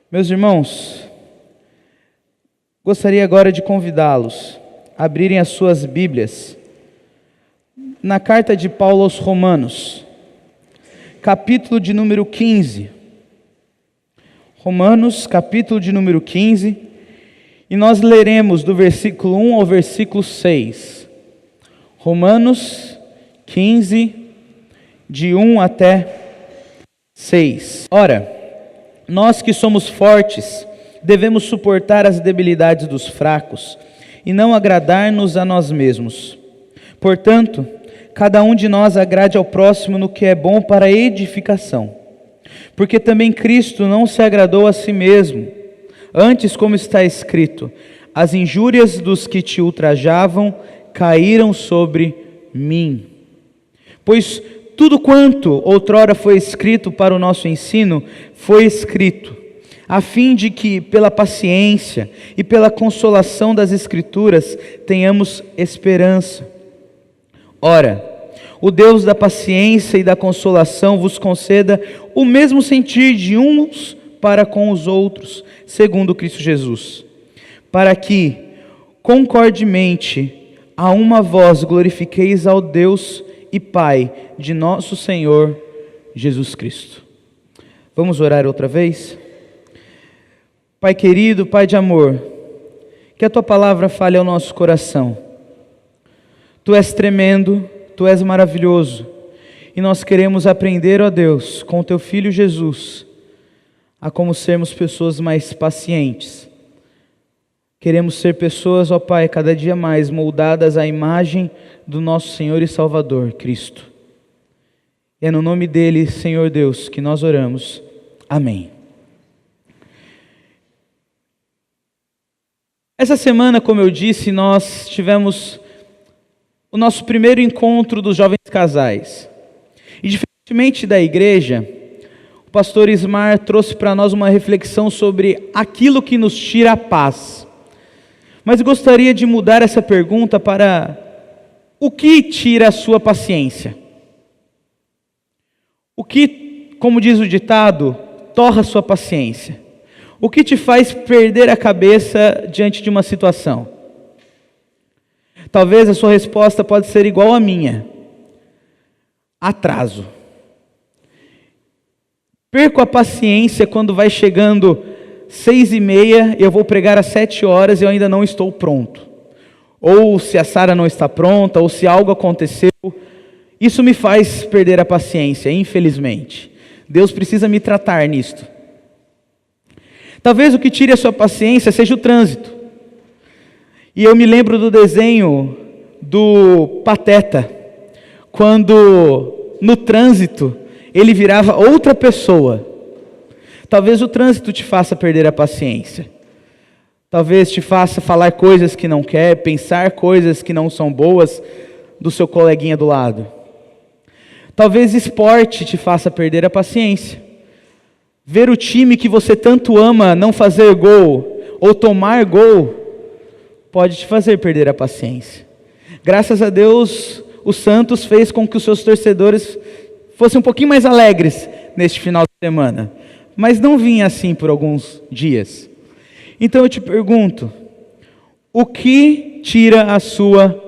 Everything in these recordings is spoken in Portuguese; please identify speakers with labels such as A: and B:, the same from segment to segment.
A: Meus irmãos, gostaria agora de convidá-los a abrirem as suas Bíblias na carta de Paulo aos Romanos, capítulo de número 15. Romanos, capítulo de número 15, e nós leremos do versículo 1 ao versículo 6. Romanos 15, de 1 até 6. Ora, nós que somos fortes, devemos suportar as debilidades dos fracos e não agradar-nos a nós mesmos. Portanto, cada um de nós agrade ao próximo no que é bom para a edificação. Porque também Cristo não se agradou a si mesmo. Antes, como está escrito, as injúrias dos que te ultrajavam caíram sobre mim. Pois tudo quanto outrora foi escrito para o nosso ensino, foi escrito, a fim de que, pela paciência e pela consolação das Escrituras, tenhamos esperança. Ora, o Deus da paciência e da consolação vos conceda o mesmo sentir de uns para com os outros, segundo Cristo Jesus, para que, concordemente, a uma voz glorifiqueis ao Deus e Pai de nosso Senhor Jesus Cristo. Vamos orar outra vez? Pai querido, Pai de amor, que a Tua palavra fale ao nosso coração. Tu és tremendo, Tu és maravilhoso, e nós queremos aprender, ó Deus, com Teu Filho Jesus, a como sermos pessoas mais pacientes. Queremos ser pessoas, ó Pai, cada dia mais moldadas à imagem do nosso Senhor e Salvador, Cristo. E é no nome dEle, Senhor Deus, que nós oramos. Amém. Essa semana, como eu disse, nós tivemos o nosso primeiro encontro dos jovens casais. E diferentemente da igreja, o pastor Ismar trouxe para nós uma reflexão sobre aquilo que nos tira a paz. Mas eu gostaria de mudar essa pergunta para: o que tira a sua paciência? O que, como diz o ditado, torra a sua paciência? O que te faz perder a cabeça diante de uma situação? Talvez a sua resposta pode ser igual à minha: atraso. Perco a paciência quando vai chegando 6h30, eu vou pregar às 7h e eu ainda não estou pronto. Ou se a Sara não está pronta, ou se algo aconteceu. Isso me faz perder a paciência, infelizmente. Deus precisa me tratar nisto. Talvez o que tire a sua paciência seja o trânsito. E eu me lembro do desenho do Pateta, quando no trânsito ele virava outra pessoa. Talvez o trânsito te faça perder a paciência. Talvez te faça falar coisas que não quer, pensar coisas que não são boas do seu coleguinha do lado. Talvez esporte te faça perder a paciência. Ver o time que você tanto ama não fazer gol ou tomar gol pode te fazer perder a paciência. Graças a Deus, o Santos fez com que os seus torcedores fossem um pouquinho mais alegres neste final de semana. Mas não vinha assim por alguns dias. Então eu te pergunto, o que tira a sua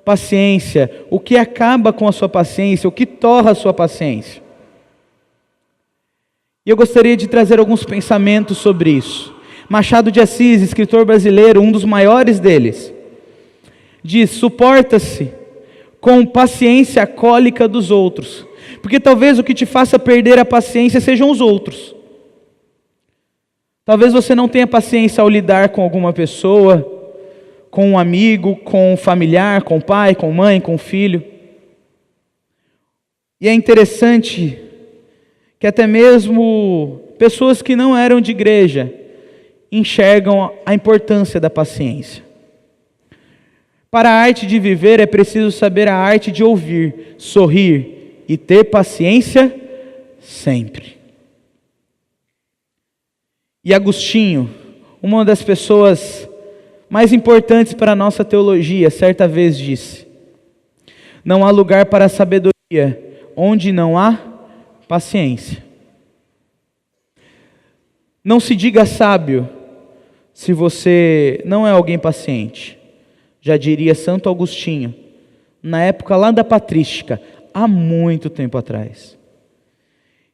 A: paciência? O que acaba com a sua paciência? O que torra a sua paciência? E eu gostaria de trazer alguns pensamentos sobre isso. Machado de Assis, escritor brasileiro, um dos maiores deles, diz: suporta-se com paciência a cólica dos outros. Porque talvez o que te faça perder a paciência sejam os outros. Talvez você não tenha paciência ao lidar com alguma pessoa, com um amigo, com um familiar, com pai, com mãe, com filho. E é interessante que até mesmo pessoas que não eram de igreja enxergam a importância da paciência. Para a arte de viver é preciso saber a arte de ouvir, sorrir e ter paciência sempre. E Agostinho, uma das pessoas mais importantes para a nossa teologia, certa vez disse: não há lugar para a sabedoria onde não há paciência. Não se diga sábio se você não é alguém paciente. Já diria Santo Agostinho, na época lá da patrística, há muito tempo atrás.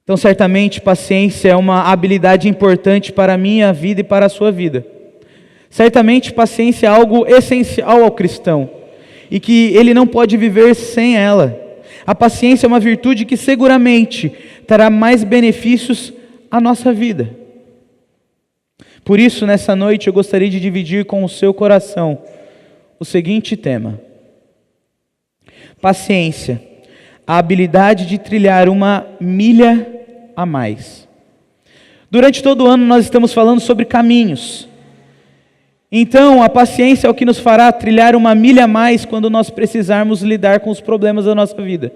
A: Então, certamente, paciência é uma habilidade importante para a minha vida e para a sua vida. Certamente, paciência é algo essencial ao cristão e que ele não pode viver sem ela. A paciência é uma virtude que seguramente trará mais benefícios à nossa vida. Por isso, nessa noite, eu gostaria de dividir com o seu coração o seguinte tema: paciência, a habilidade de trilhar uma milha a mais. Durante todo o ano nós estamos falando sobre caminhos. Então a paciência é o que nos fará trilhar uma milha a mais quando nós precisarmos lidar com os problemas da nossa vida.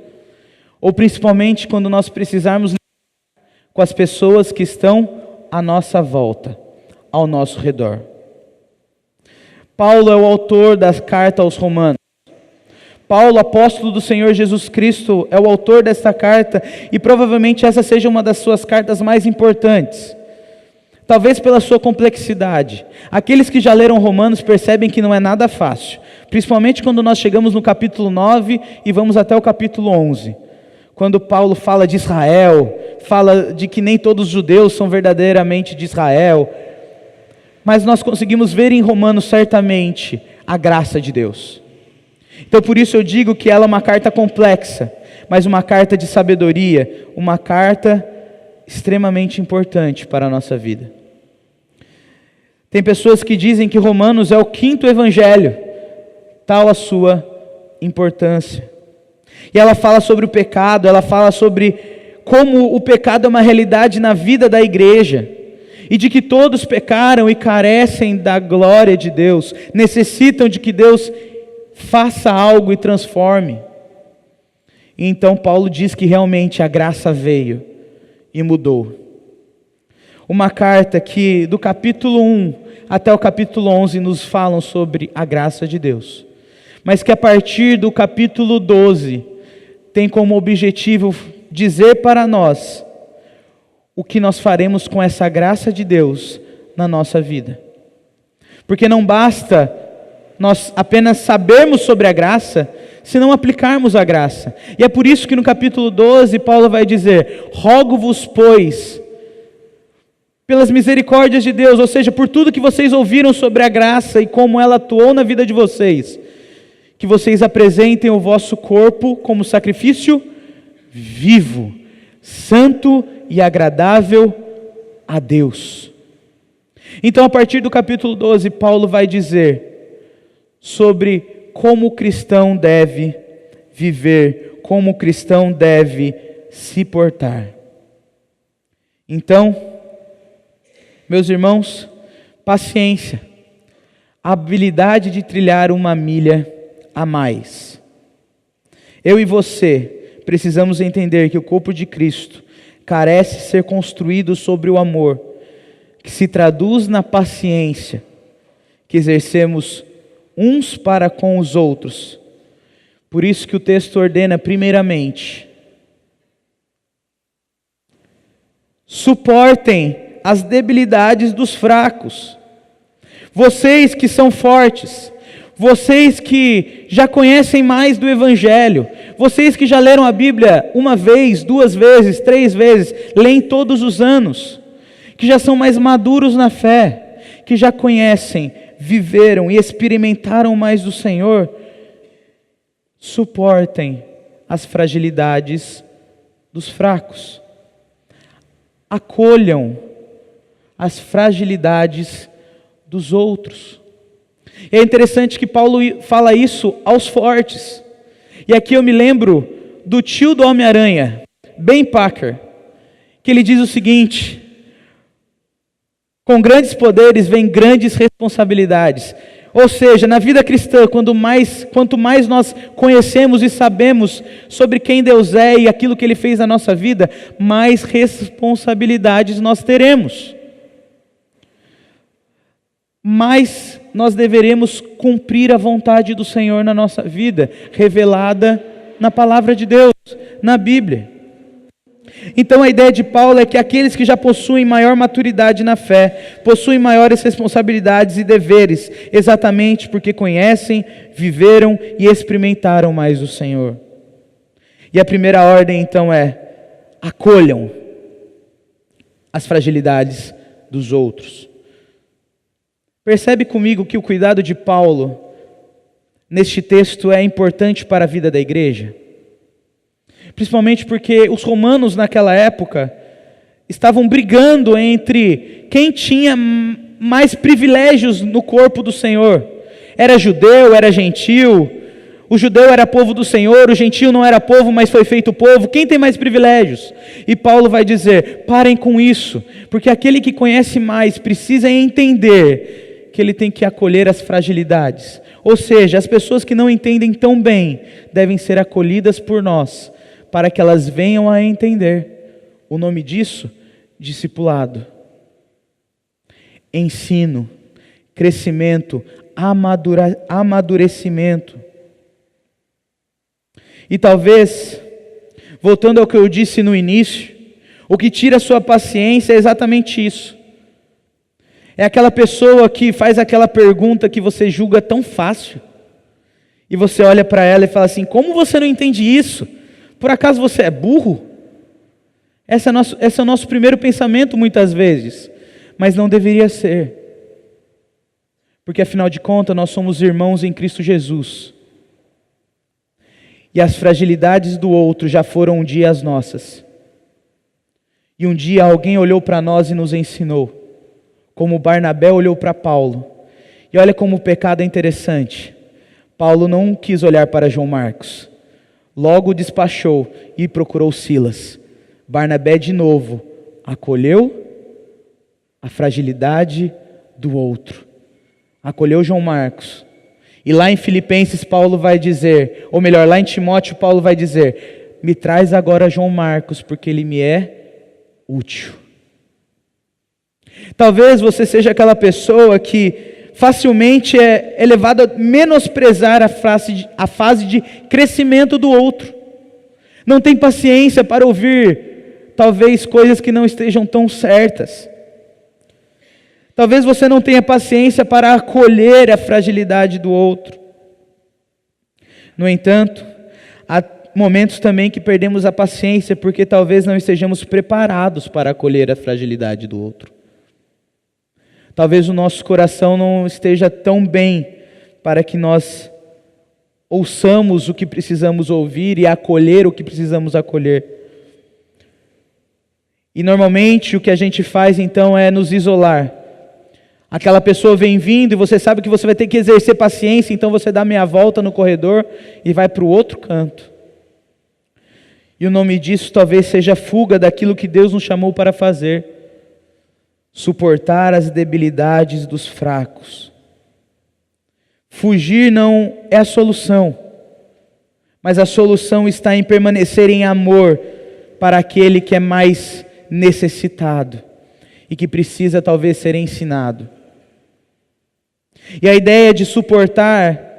A: Ou principalmente quando nós precisarmos lidar com as pessoas que estão à nossa volta, ao nosso redor. Paulo é o autor da carta aos Romanos. Paulo, apóstolo do Senhor Jesus Cristo, é o autor desta carta e provavelmente essa seja uma das suas cartas mais importantes. Talvez pela sua complexidade. Aqueles que já leram Romanos percebem que não é nada fácil, principalmente quando nós chegamos no capítulo 9 e vamos até o capítulo 11. Quando Paulo fala de Israel, fala de que nem todos os judeus são verdadeiramente de Israel. Mas nós conseguimos ver em Romanos certamente a graça de Deus. Então por isso eu digo que ela é uma carta complexa, mas uma carta de sabedoria, uma carta extremamente importante para a nossa vida. Tem pessoas que dizem que Romanos é o 5º evangelho, tal a sua importância. E ela fala sobre o pecado, ela fala sobre como o pecado é uma realidade na vida da igreja, e de que todos pecaram e carecem da glória de Deus, necessitam de que Deus faça algo e transforme. E então Paulo diz que realmente a graça veio e mudou. Uma carta que do capítulo 1 até o capítulo 11 nos falam sobre a graça de Deus, mas que a partir do capítulo 12 tem como objetivo dizer para nós o que nós faremos com essa graça de Deus na nossa vida. Porque não basta nós apenas sabermos sobre a graça, se não aplicarmos a graça. E é por isso que no capítulo 12, Paulo vai dizer: rogo-vos, pois, pelas misericórdias de Deus, ou seja, por tudo que vocês ouviram sobre a graça e como ela atuou na vida de vocês, que vocês apresentem o vosso corpo como sacrifício vivo, santo e agradável a Deus. Então, a partir do capítulo 12, Paulo vai dizer sobre como o cristão deve viver, como o cristão deve se portar. Então, meus irmãos, paciência, a habilidade de trilhar uma milha a mais. Eu e você precisamos entender que o corpo de Cristo carece ser construído sobre o amor, que se traduz na paciência que exercemos uns para com os outros. Por isso que o texto ordena primeiramente: suportem as debilidades dos fracos. Vocês que são fortes, vocês que já conhecem mais do Evangelho, vocês que já leram a Bíblia 1 vez, 2 vezes, 3 vezes, leem todos os anos, que já são mais maduros na fé, que já conhecem, viveram e experimentaram mais do Senhor, suportem as fragilidades dos fracos. Acolham as fragilidades dos outros. E é interessante que Paulo fala isso aos fortes. E aqui eu me lembro do tio do Homem-Aranha, Ben Parker, que ele diz o seguinte: com grandes poderes vem grandes responsabilidades. Ou seja, na vida cristã, quanto mais nós conhecemos e sabemos sobre quem Deus é e aquilo que Ele fez na nossa vida, mais responsabilidades nós teremos. Mas nós deveremos cumprir a vontade do Senhor na nossa vida, revelada na palavra de Deus, na Bíblia. Então a ideia de Paulo é que aqueles que já possuem maior maturidade na fé, possuem maiores responsabilidades e deveres, exatamente porque conhecem, viveram e experimentaram mais o Senhor. E a primeira ordem então é: acolham as fragilidades dos outros. Percebe comigo que o cuidado de Paulo neste texto é importante para a vida da igreja? Principalmente porque os romanos naquela época estavam brigando entre quem tinha mais privilégios no corpo do Senhor. Era judeu, era gentil. O judeu era povo do Senhor, o gentil não era povo, mas foi feito povo. Quem tem mais privilégios? E Paulo vai dizer: parem com isso, porque aquele que conhece mais precisa entender que ele tem que acolher as fragilidades. Ou seja, as pessoas que não entendem tão bem devem ser acolhidas por nós, para que elas venham a entender. O nome disso: discipulado. Ensino, crescimento, amadurecimento. E talvez, voltando ao que eu disse no início, o que tira a sua paciência é exatamente isso. É aquela pessoa que faz aquela pergunta que você julga tão fácil, e você olha para ela e fala assim: como você não entende isso? Por acaso você é burro? Esse é o nosso primeiro pensamento muitas vezes, mas não deveria ser. Porque afinal de contas nós somos irmãos em Cristo Jesus. E as fragilidades do outro já foram um dia as nossas. E um dia alguém olhou para nós e nos ensinou, como Barnabé olhou para Paulo. E olha como o pecado é interessante. Paulo não quis olhar para João Marcos. Logo despachou e procurou Silas. Barnabé de novo acolheu a fragilidade do outro. Acolheu João Marcos. E lá em Filipenses Paulo vai dizer, ou melhor, lá em Timóteo Paulo vai dizer: me traz agora João Marcos, porque ele me é útil. Talvez você seja aquela pessoa que facilmente é levado a menosprezar a fase de crescimento do outro. Não tem paciência para ouvir, talvez, coisas que não estejam tão certas. Talvez você não tenha paciência para acolher a fragilidade do outro. No entanto, há momentos também que perdemos a paciência porque talvez não estejamos preparados para acolher a fragilidade do outro. Talvez o nosso coração não esteja tão bem para que nós ouçamos o que precisamos ouvir e acolher o que precisamos acolher. E normalmente o que a gente faz então é nos isolar. Aquela pessoa vem vindo e você sabe que você vai ter que exercer paciência, então você dá meia volta no corredor e vai para o outro canto. E o nome disso talvez seja fuga daquilo que Deus nos chamou para fazer. Suportar as debilidades dos fracos. Fugir não é a solução, mas a solução está em permanecer em amor para aquele que é mais necessitado e que precisa talvez ser ensinado. E a ideia de suportar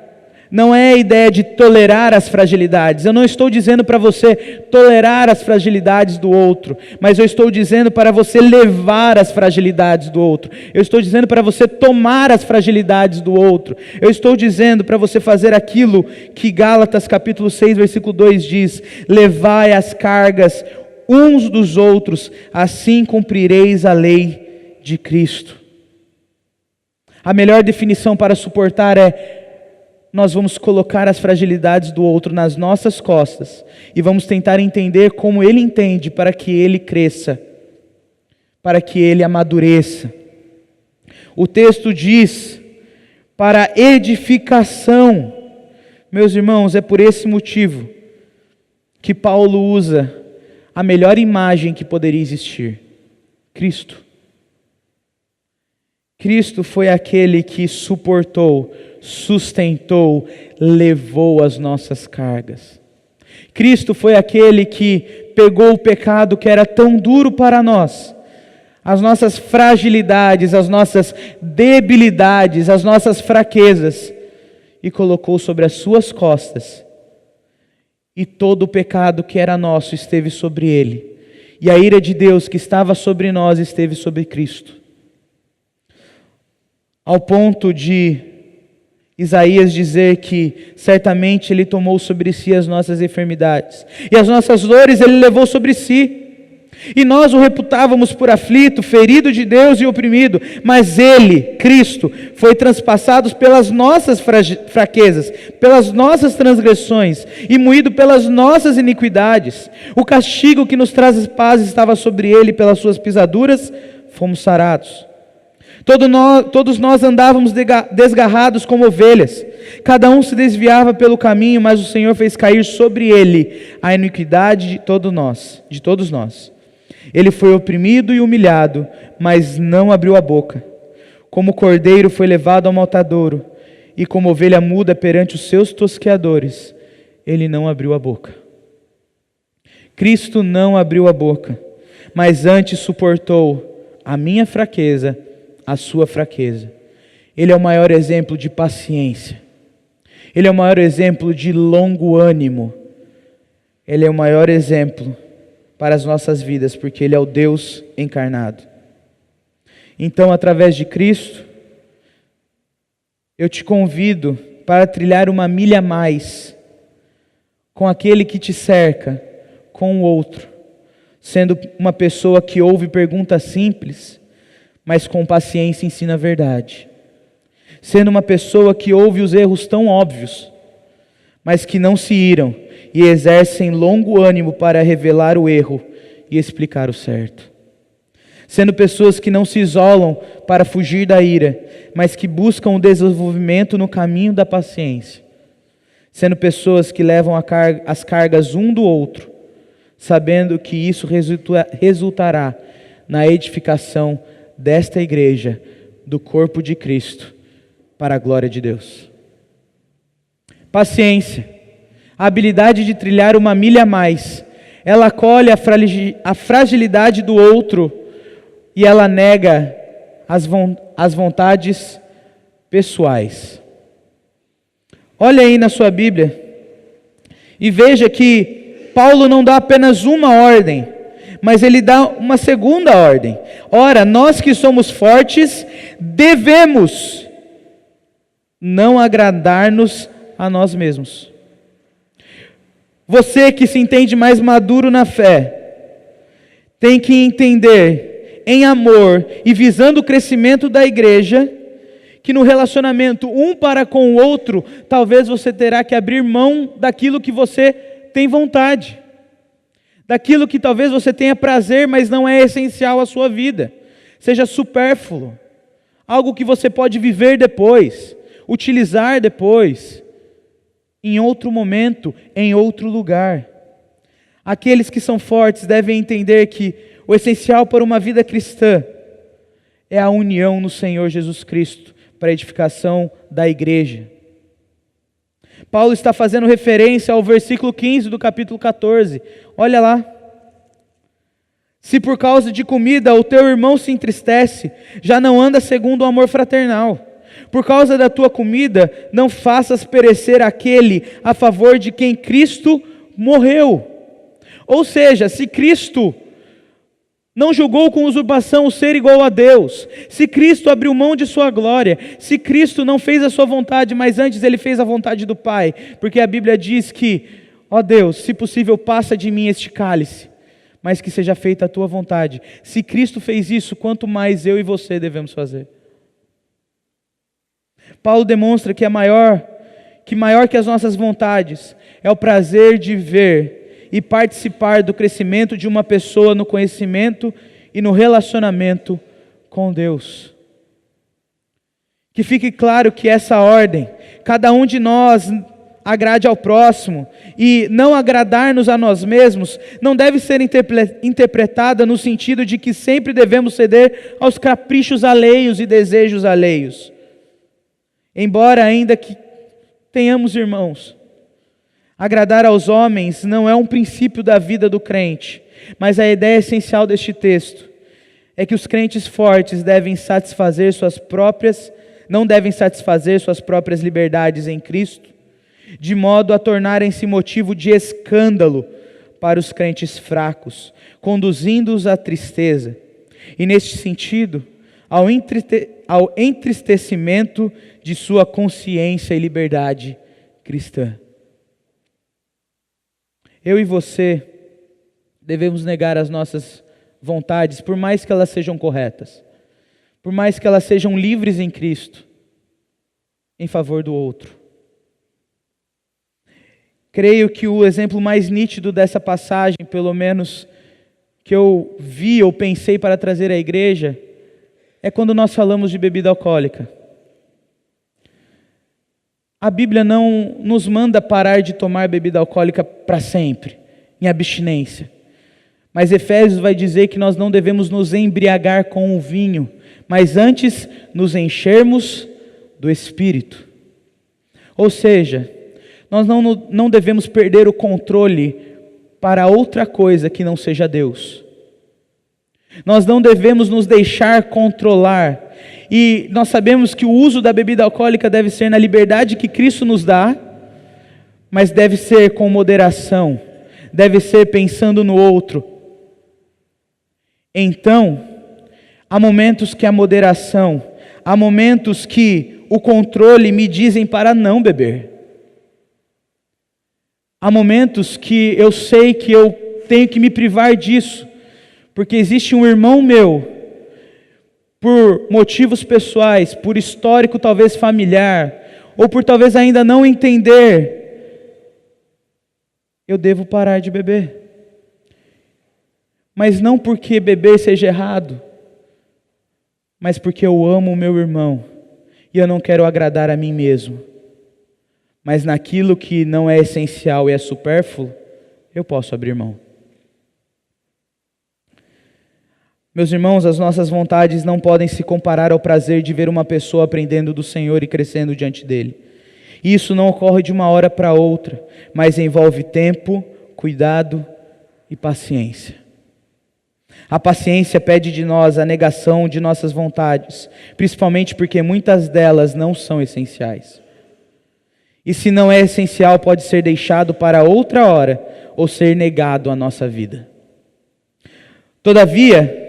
A: não é a ideia de tolerar as fragilidades. Eu não estou dizendo para você tolerar as fragilidades do outro, mas eu estou dizendo para você levar as fragilidades do outro. Eu estou dizendo para você tomar as fragilidades do outro. Eu estou dizendo para você fazer aquilo que Gálatas capítulo 6, versículo 2 diz: levai as cargas uns dos outros, assim cumprireis a lei de Cristo. A melhor definição para suportar é: nós vamos colocar as fragilidades do outro nas nossas costas e vamos tentar entender como ele entende para que ele cresça, para que ele amadureça. O texto diz: para edificação. Meus irmãos, é por esse motivo que Paulo usa a melhor imagem que poderia existir: Cristo. Cristo foi aquele que suportou, sustentou, levou as nossas cargas. Cristo foi aquele que pegou o pecado que era tão duro para nós, as nossas fragilidades, as nossas debilidades, as nossas fraquezas, e colocou sobre as suas costas. E todo o pecado que era nosso esteve sobre ele. E a ira de Deus que estava sobre nós esteve sobre Cristo. Ao ponto de Isaías dizer que certamente Ele tomou sobre si as nossas enfermidades, e as nossas dores Ele levou sobre si. E nós o reputávamos por aflito, ferido de Deus e oprimido, mas Ele, Cristo, foi transpassado pelas nossas fraquezas, pelas nossas transgressões, e moído pelas nossas iniquidades. O castigo que nos traz paz estava sobre Ele, pelas suas pisaduras fomos sarados. Todos nós andávamos desgarrados como ovelhas, cada um se desviava pelo caminho, mas o Senhor fez cair sobre Ele a iniquidade de todos nós. Ele foi oprimido e humilhado, mas não abriu a boca. Como cordeiro foi levado ao matadouro, e como ovelha muda perante os seus tosqueadores, Ele não abriu a boca. Cristo não abriu a boca, mas antes suportou a minha fraqueza, a sua fraqueza. Ele é o maior exemplo de paciência. Ele é o maior exemplo de longo ânimo. Ele é o maior exemplo para as nossas vidas, porque Ele é o Deus encarnado. Então, através de Cristo, eu te convido para trilhar uma milha a mais com aquele que te cerca, com o outro, sendo uma pessoa que ouve perguntas simples, mas com paciência ensina a verdade. Sendo uma pessoa que ouve os erros tão óbvios, mas que não se iram e exercem longo ânimo para revelar o erro e explicar o certo. Sendo pessoas que não se isolam para fugir da ira, mas que buscam o desenvolvimento no caminho da paciência. Sendo pessoas que levam as cargas um do outro, sabendo que isso resultará na edificação desta igreja, do corpo de Cristo, para a glória de Deus. Paciência, a habilidade de trilhar uma milha a mais. Ela acolhe a fragilidade do outro e ela nega as vontades pessoais. Olha aí na sua Bíblia e veja que Paulo não dá apenas uma ordem, mas ele dá uma segunda ordem. Ora, nós que somos fortes, devemos não agradar-nos a nós mesmos. Você que se entende mais maduro na fé, tem que entender, em amor e visando o crescimento da igreja, que no relacionamento um para com o outro, talvez você terá que abrir mão daquilo que você tem vontade. Daquilo que talvez você tenha prazer, mas não é essencial à sua vida. Seja supérfluo. Algo que você pode viver depois, utilizar depois, em outro momento, em outro lugar. Aqueles que são fortes devem entender que o essencial para uma vida cristã é a união no Senhor Jesus Cristo, para a edificação da igreja. Paulo está fazendo referência ao versículo 15 do capítulo 14. Olha lá. Se por causa de comida o teu irmão se entristece, já não anda segundo o amor fraternal. Por causa da tua comida, não faças perecer aquele a favor de quem Cristo morreu. Ou seja, se Cristo não julgou com usurpação o ser igual a Deus, se Cristo abriu mão de sua glória, se Cristo não fez a sua vontade, mas antes Ele fez a vontade do Pai, porque a Bíblia diz que, ó Deus, se possível passa de mim este cálice, mas que seja feita a tua vontade. Se Cristo fez isso, quanto mais eu e você devemos fazer. Paulo demonstra que maior que as nossas vontades é o prazer de ver e participar do crescimento de uma pessoa no conhecimento e no relacionamento com Deus. Que fique claro que essa ordem, cada um de nós agrade ao próximo e não agradar-nos a nós mesmos, não deve ser interpretada no sentido de que sempre devemos ceder aos caprichos alheios e desejos alheios. Embora ainda que tenhamos irmãos, agradar aos homens não é um princípio da vida do crente, mas a ideia essencial deste texto é que os crentes fortes não devem satisfazer suas próprias liberdades em Cristo, de modo a tornarem-se motivo de escândalo para os crentes fracos, conduzindo-os à tristeza, e neste sentido, ao entristecimento de sua consciência e liberdade cristã. Eu e você devemos negar as nossas vontades, por mais que elas sejam corretas, por mais que elas sejam livres em Cristo, em favor do outro. Creio que o exemplo mais nítido dessa passagem, pelo menos que eu vi ou pensei para trazer à igreja, é quando nós falamos de bebida alcoólica. A Bíblia não nos manda parar de tomar bebida alcoólica para sempre, em abstinência. Mas Efésios vai dizer que nós não devemos nos embriagar com o vinho, mas antes nos enchermos do Espírito. Ou seja, nós não devemos perder o controle para outra coisa que não seja Deus. Nós não devemos nos deixar controlar. E nós sabemos que o uso da bebida alcoólica deve ser na liberdade que Cristo nos dá, mas deve ser com moderação, deve ser pensando no outro. Então, há momentos que a moderação, há momentos que o controle me dizem para não beber. Há momentos que eu sei que eu tenho que me privar disso, porque existe um irmão meu, por motivos pessoais, por histórico talvez familiar, ou por talvez ainda não entender, eu devo parar de beber. Mas não porque beber seja errado, mas porque eu amo o meu irmão, e eu não quero agradar a mim mesmo. Mas naquilo que não é essencial e é supérfluo, eu posso abrir mão. Meus irmãos, as nossas vontades não podem se comparar ao prazer de ver uma pessoa aprendendo do Senhor e crescendo diante dele. Isso não ocorre de uma hora para outra, mas envolve tempo, cuidado e paciência. A paciência pede de nós a negação de nossas vontades, principalmente porque muitas delas não são essenciais. E se não é essencial, pode ser deixado para outra hora ou ser negado à nossa vida. Todavia,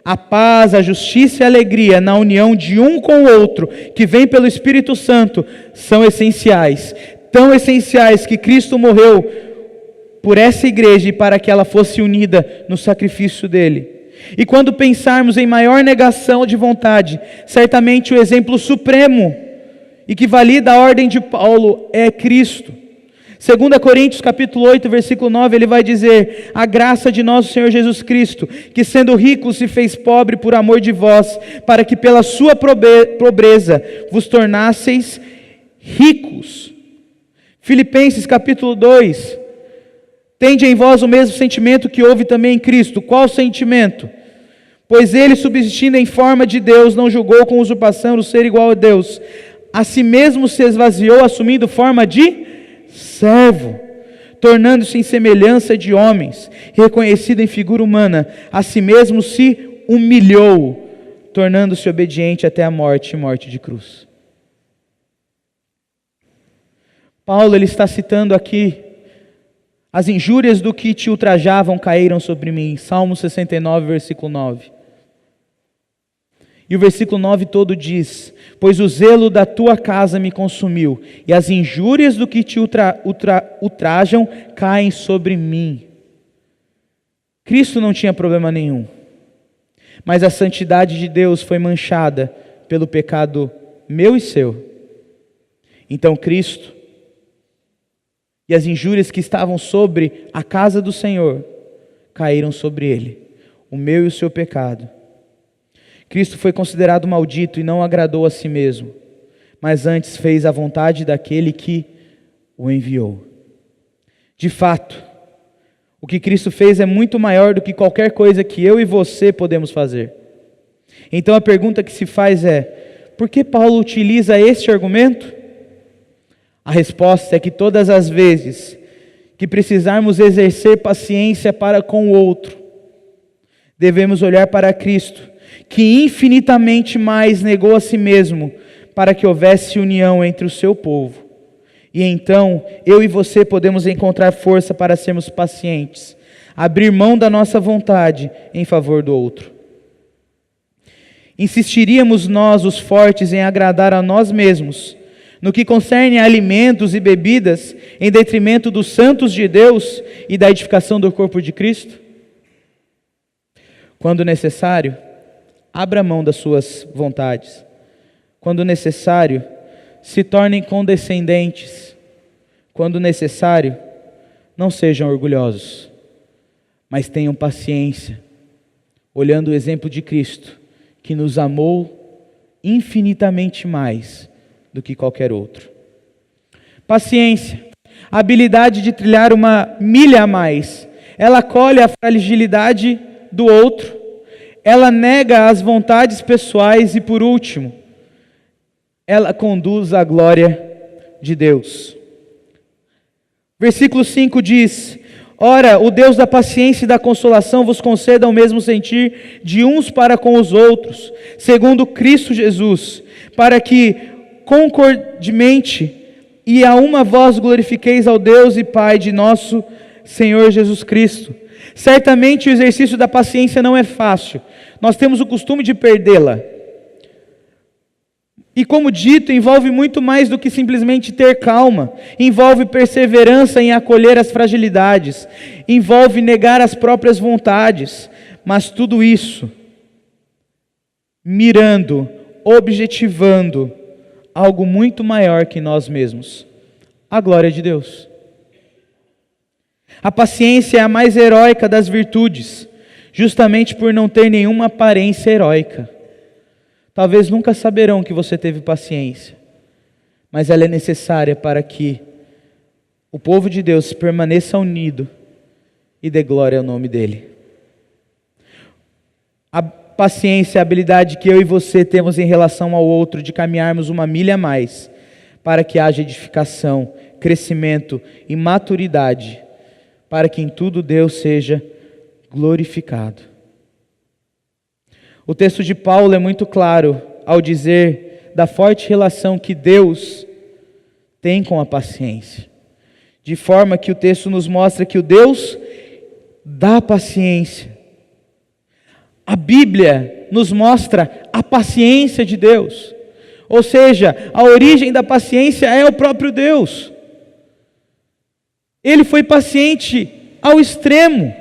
A: a paz, a justiça e a alegria na união de um com o outro, que vem pelo Espírito Santo, são essenciais. Tão essenciais que Cristo morreu por essa igreja e para que ela fosse unida no sacrifício dele. E quando pensarmos em maior negação de vontade, certamente o exemplo supremo e que valida a ordem de Paulo é Cristo. 2 Coríntios capítulo 8, versículo 9, ele vai dizer: a graça de nosso Senhor Jesus Cristo, que sendo rico se fez pobre por amor de vós, para que pela sua pobreza vos tornasseis ricos. Filipenses capítulo 2, tende em vós o mesmo sentimento que houve também em Cristo. Qual sentimento? Pois ele, subsistindo em forma de Deus, não julgou com usurpação o ser igual a Deus. A si mesmo se esvaziou, assumindo forma de servo, tornando-se em semelhança de homens, reconhecido em figura humana, a si mesmo se humilhou, tornando-se obediente até a morte e morte de cruz. Paulo, ele está citando aqui: as injúrias do que te ultrajavam caíram sobre mim. Salmo 69, versículo 9. E o versículo 9 todo diz: pois o zelo da tua casa me consumiu, e as injúrias do que te ultrajam caem sobre mim. Cristo não tinha problema nenhum, mas a santidade de Deus foi manchada pelo pecado meu e seu. Então Cristo e as injúrias que estavam sobre a casa do Senhor caíram sobre ele, o meu e o seu pecado. Cristo foi considerado maldito e não agradou a si mesmo, mas antes fez a vontade daquele que o enviou. De fato, o que Cristo fez é muito maior do que qualquer coisa que eu e você podemos fazer. Então a pergunta que se faz é: por que Paulo utiliza este argumento? A resposta é que todas as vezes que precisarmos exercer paciência para com o outro, devemos olhar para Cristo, que infinitamente mais negou a si mesmo para que houvesse união entre o seu povo. E então, eu e você podemos encontrar força para sermos pacientes, abrir mão da nossa vontade em favor do outro. Insistiríamos nós, os fortes, em agradar a nós mesmos, no que concerne a alimentos e bebidas, em detrimento dos santos de Deus e da edificação do corpo de Cristo? Quando necessário, abra mão das suas vontades. Quando necessário, se tornem condescendentes. Quando necessário, não sejam orgulhosos, mas tenham paciência, olhando o exemplo de Cristo, que nos amou infinitamente mais do que qualquer outro. Paciência, a habilidade de trilhar uma milha a mais. Ela acolhe a fragilidade do outro, ela nega as vontades pessoais e, por último, ela conduz à glória de Deus. Versículo 5 diz: ora, o Deus da paciência e da consolação vos conceda o mesmo sentir de uns para com os outros, segundo Cristo Jesus, para que concordemente e a uma voz glorifiqueis ao Deus e Pai de nosso Senhor Jesus Cristo. Certamente o exercício da paciência não é fácil, nós temos o costume de perdê-la. E como dito, envolve muito mais do que simplesmente ter calma, envolve perseverança em acolher as fragilidades, envolve negar as próprias vontades, mas tudo isso mirando, objetivando algo muito maior que nós mesmos, a glória de Deus. A paciência é a mais heróica das virtudes, justamente por não ter nenhuma aparência heróica. Talvez nunca saberão que você teve paciência, mas ela é necessária para que o povo de Deus permaneça unido e dê glória ao nome dele. A paciência é a habilidade que eu e você temos em relação ao outro, de caminharmos uma milha a mais, para que haja edificação, crescimento e maturidade, para que em tudo Deus seja glorificado. O texto de Paulo é muito claro ao dizer da forte relação que Deus tem com a paciência, de forma que o texto nos mostra que o Deus dá paciência. A Bíblia nos mostra a paciência de Deus, ou seja, a origem da paciência é o próprio Deus. Ele foi paciente ao extremo,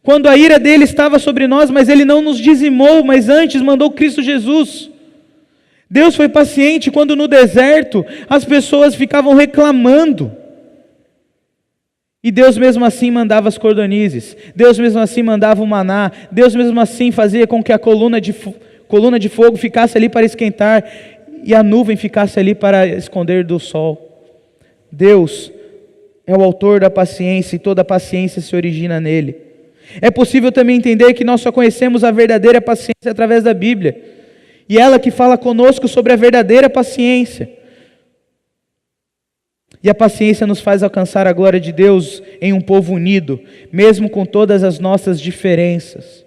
A: quando a ira dele estava sobre nós, mas ele não nos dizimou, mas antes mandou Cristo Jesus. Deus foi paciente quando no deserto as pessoas ficavam reclamando, e Deus mesmo assim mandava as cordonizes, Deus mesmo assim mandava o maná, Deus mesmo assim fazia com que a coluna de fogo ficasse ali para esquentar, e a nuvem ficasse ali para esconder do sol. Deus é o autor da paciência, e toda a paciência se origina nele. É possível também entender que nós só conhecemos a verdadeira paciência através da Bíblia, e ela que fala conosco sobre a verdadeira paciência. E a paciência nos faz alcançar a glória de Deus em um povo unido, mesmo com todas as nossas diferenças.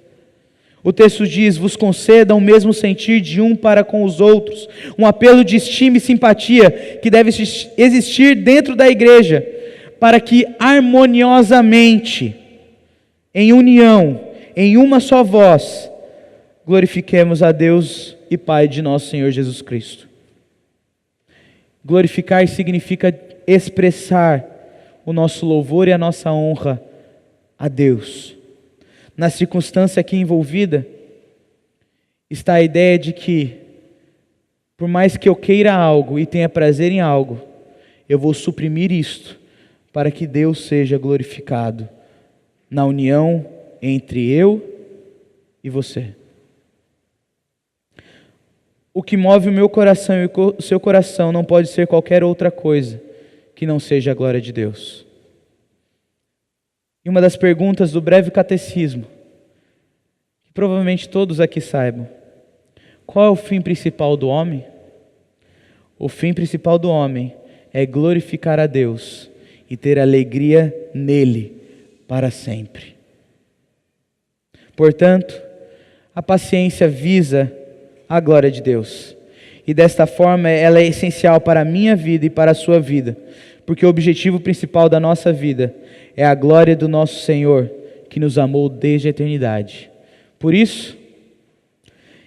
A: O texto diz: vos conceda o mesmo sentir de um para com os outros, um apelo de estima e simpatia que deve existir dentro da igreja, para que harmoniosamente, em união, em uma só voz, glorifiquemos a Deus e Pai de nosso Senhor Jesus Cristo. Glorificar significa expressar o nosso louvor e a nossa honra a Deus. Na circunstância aqui envolvida, está a ideia de que, por mais que eu queira algo e tenha prazer em algo, eu vou suprimir isto, para que Deus seja glorificado na união entre eu e você. O que move o meu coração e o seu coração não pode ser qualquer outra coisa que não seja a glória de Deus. E uma das perguntas do breve catecismo, que provavelmente todos aqui saibam: qual é o fim principal do homem? O fim principal do homem é glorificar a Deus e ter alegria nele para sempre. Portanto, a paciência visa a glória de Deus. E desta forma ela é essencial para a minha vida e para a sua vida, porque o objetivo principal da nossa vida é a glória do nosso Senhor, que nos amou desde a eternidade. Por isso,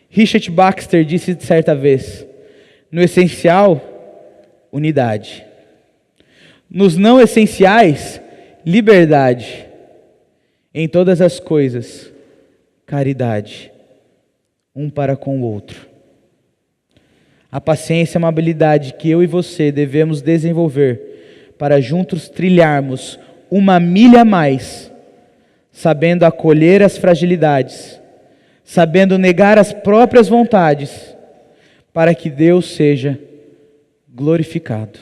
A: Richard Baxter disse certa vez: no essencial, unidade. Nos não essenciais, liberdade. Em todas as coisas, caridade, um para com o outro. A paciência é uma habilidade que eu e você devemos desenvolver para juntos trilharmos uma milha a mais, sabendo acolher as fragilidades, sabendo negar as próprias vontades, para que Deus seja glorificado.